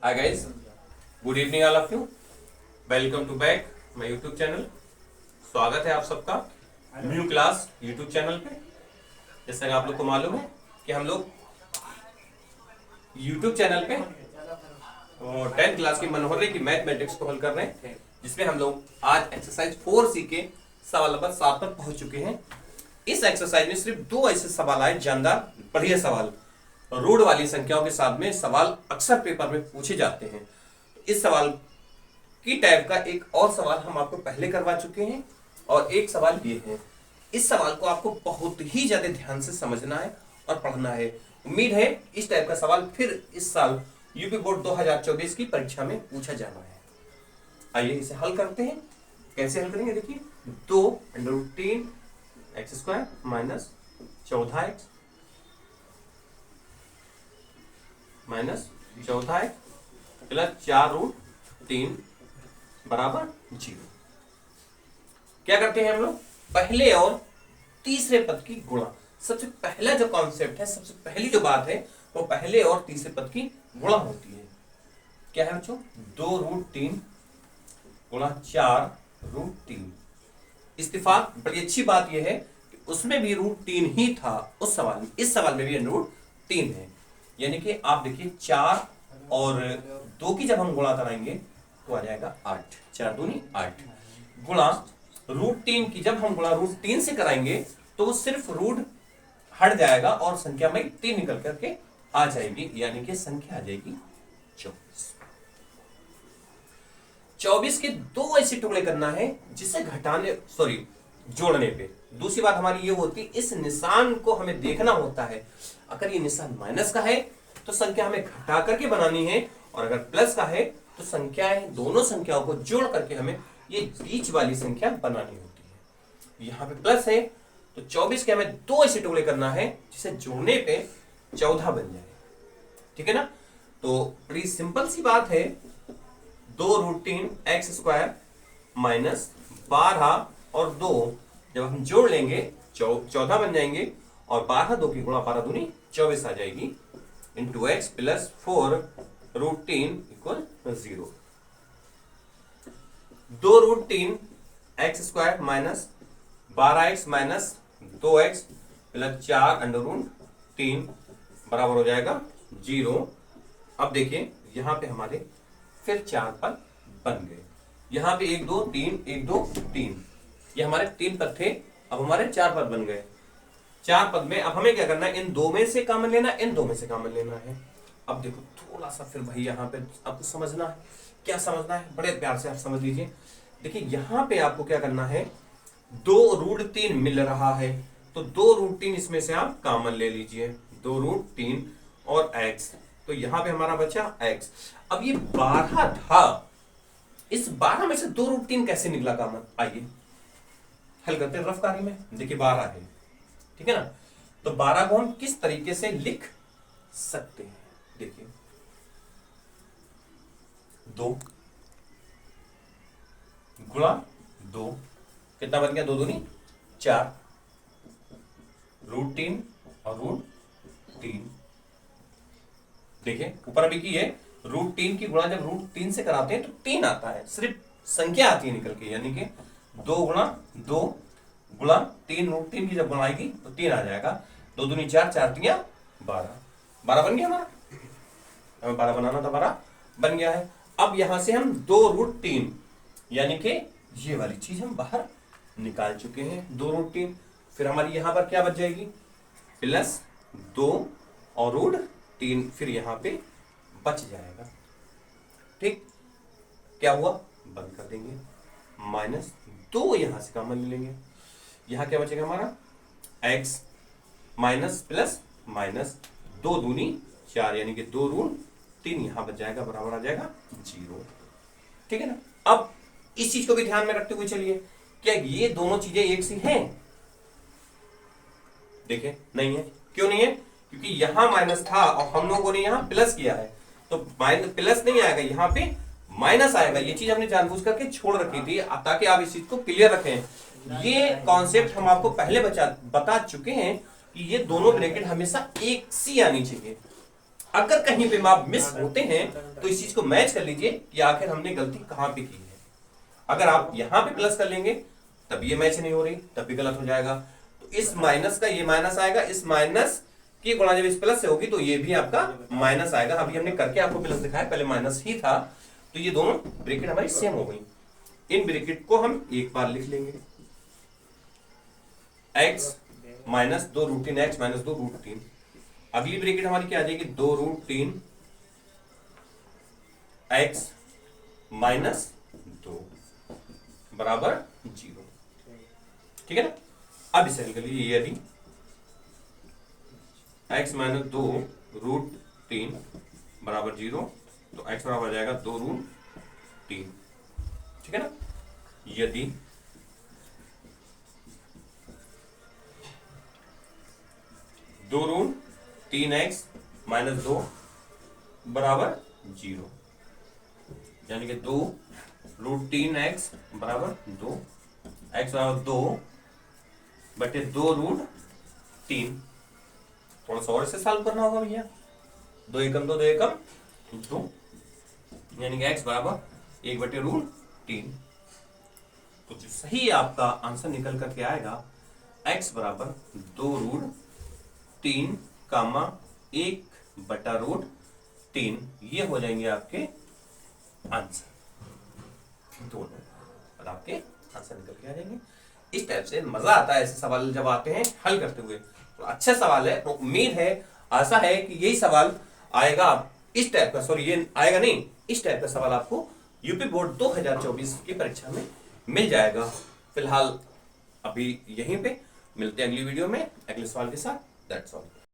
Hi guys, good evening all of you. Welcome to back my YouTube channel. स्वागत है आप सबका new class YouTube channel पे। जैसा कि आप लोग को मालूम है कि हम लोग YouTube चैनल पे 10th क्लास की मनोहर की मैथमेटिक्स को हल कर रहे हैं, जिसमें हम लोग आज एक्सरसाइज 4C के सवाल नंबर 7 पर पहुंच चुके हैं। इस एक्सरसाइज में सिर्फ दो ऐसे सवाल आए, जानदार बढ़िया सवाल, रूट वाली संख्याओं के साथ में सवाल अक्सर पेपर में पूछे जाते हैं। इस सवाल की टाइप का एक और सवाल हम आपको पहले करवा चुके हैं और एक सवाल ये है। इस सवाल को आपको बहुत ही ज्यादा ध्यान से समझना है और पढ़ना है। उम्मीद है इस टाइप का सवाल फिर इस साल यूपी बोर्ड 2024 की परीक्षा में पूछा जाना है। आइए इसे हल करते हैं। कैसे हल करेंगे, देखिए 2√3x² minus 14x minus 14x plus 4√3 बराबर 0। क्या करते हैं हम लोग, पहले और तीसरे पद की गुणा। सबसे पहला जो कॉन्सेप्ट है, सबसे पहली जो बात है, वो पहले और तीसरे पद की गुणा होती है। क्या है बच्चों, 2√3 गुणा 4√3। इत्तेफाक बड़ी अच्छी बात यह है कि उसमें भी √3 ही था उस सवाल में, इस सवाल में भी √3 है। यानी कि आप देखिए 4 और 2 की जब हम गुणा कराएंगे तो आ जाएगा 8, 4 दूनी 8 गुणा √3 की जब हम गुणा √3 से कराएंगे तो वो सिर्फ रूट हट जाएगा और संख्या में 3 निकल करके आ जाएगी, यानी कि संख्या आ जाएगी 24। 24 के दो ऐसे टुकड़े करना है जिसे जोड़ने पे। दूसरी बात हमारी ये होती है, इस निशान को हमें देखना होता है। अगर ये निशान माइनस का है तो संख्या हमें घटा करके बनानी है, और अगर प्लस का है तो संख्याएं, दोनों संख्याओं को जोड़ करके हमें ये बीच वाली संख्या बनानी होती है। यहाँ पे प्लस है तो 24 के हमें दो ऐसे टुकड़े करना है जिसे जोड़ने पे 14 बन जाए। ठीक है ना, तो बड़ी सिंपल सी बात है। 2√3x² माइनस 12 और 2 जब हम जोड़ लेंगे 14 बन जाएंगे, और 12 2 की गुणा 12 दूनी 24 आ जाएगी, into x plus 4√3 equal 0। 2√3x² minus 12x minus 2x plus 4√3 बराबर हो जाएगा 0। अब देखिए यहां पे हमारे फिर 4 पद बन गए। यहां पे 1 2 3 1 2 3, ये हमारे 3 पद थे, अब हमारे 4 पद बन गए। 4 पद में अब हमें क्या करना है, इन 2 में से कॉमन लेना, इन 2 में से कॉमन लेना है। अब देखो थोड़ा सा फिर भाई यहाँ पे आपको समझना है। क्या समझना है, बड़े प्यार से आप समझ लीजिए। देखिए यहाँ पे आपको क्या करना है, 2√3 मिल रहा है तो 2√3 इसमें से आप कॉमन ले लीजिए, 2√3 और x, तो यहाँ पे हमारा बचा x। अब ये 12 था, इस 12 में से 2√3 कैसे निकला कॉमन, आइए हल करते हैं रफ कार्य में। देखिए 12 है, ठीक है ना, तो 12 को हम किस तरीके से लिख सकते हैं, देखिए 2 गुणा 2 कितना बन गया, 2 दूनी 4, √3 और √3। देखिए ऊपर अभी की है, √3 की गुणा जब √3 से कराते हैं तो 3 आता है, सिर्फ संख्या आती है निकल के, यानी कि 2 गुणा 2 गुणा 3, √3 की जब गुणा आएगी तो 3 आ जाएगा, 2 दूनी 4, 4 3 12, 12 बन गया हमारा, हमें 12 बनाना था, 12 बन गया है। अब यहां से हम 2√3 यानी कि ये वाली चीज हम बाहर निकाल चुके हैं, 2√3। फिर हमारी यहां पर क्या बच जाएगी, प्लस 2 और √3 फिर यहां पे बच जाएगा। ठीक, क्या हुआ, बंद कर देंगे, माइनस 2 यहां से कॉमन ले लेंगे, यहां क्या बचेगा हमारा x माइनस प्लस माइनस 2 दूनी 4, यानी कि 2√3 यहां बच जाएगा, बराबर आ जाएगा 0। ठीक है ना। अब इस चीज को भी ध्यान में रखते हुए चलिए, क्या ये दोनों चीजें एक सी हैं, देखिए नहीं है। क्यों नहीं है, क्योंकि यहां माइनस था और हम लोगों ने यहां प्लस किया है, तो प्लस नहीं आएगा, यहां पे माइनस आएगा। ये चीज हमने जानबूझ करके छोड़ रखी थी ताकि आप इस चीज को क्लियर रखें। ये कॉन्सेप्ट हम आपको पहले बता चुके हैं कि ये दोनों ब्रैकेट हमेशा एक सी आनी चाहिए। अगर कहीं पे माप मिस होते हैं तो इस चीज को मैच कर लीजिए कि आखिर हमने गलती कहां पे की है। अगर आप यहां पे प्लस कर लेंगे तब ये मैच नहीं हो रही, तब भी गलत हो जाएगा। तो इस माइनस का ये माइनस आएगा, इस माइनस की गुणा जब इस प्लस से होगी तो ये भी आपका माइनस आएगा। अभी हमने करके आपको प्लस दिखाया, पहले माइनस ही था। तो ये दोनों ब्रैकेट हमारी सेम हो गई। इन ब्रैकेट को हम एक बार लिख लेंगे, x minus 2 root 3 x minus 2 root 3। अगली ब्रैकेट हमारी क्या आ जाएगी, 2 रूट 3 x माइनस 2 बराबर 0। ठीक है ना। अब इसे निकलिए, यदि x माइनस 2 रूट 3 बराबर 0 तो x बराबर आ जाएगा 2 रूट 3। ठीक है ना। यदि दो रूट 3x माइनस 2 बराबर 0, यानी कि 2 रूट 3x बराबर 2, x बराबर 2 बटे 2 रूट 3। थोड़ा सा और इसे सॉल्व करना होगा भैया। 2 एकम 2 एकम 2, यानी कि x बराबर 1 बटे रूट 3। तो जो सही आपका आंसर निकल करके आएगा x बराबर 2 रूट 3 कामा 1 बटा रूट 3, ये हो जाएंगे आपके आंसर दोनों, और आपके आंसर निकल के आ जाएंगे। इस टाइप से मजा आता है ऐसे सवाल जब आते हैं हल करते हुए। तो अच्छा सवाल है, तो उम्मीद है, आशा है कि यही सवाल आएगा इस टाइप का, सॉरी ये आएगा नहीं, इस टाइप का सवाल आपको यूपी बोर्ड 2024 की परीक्षा में मिल जाएगा। फिलहाल अभी यहीं पे मिलते हैं अगली वीडियो में अगले सवाल के साथ। That's all.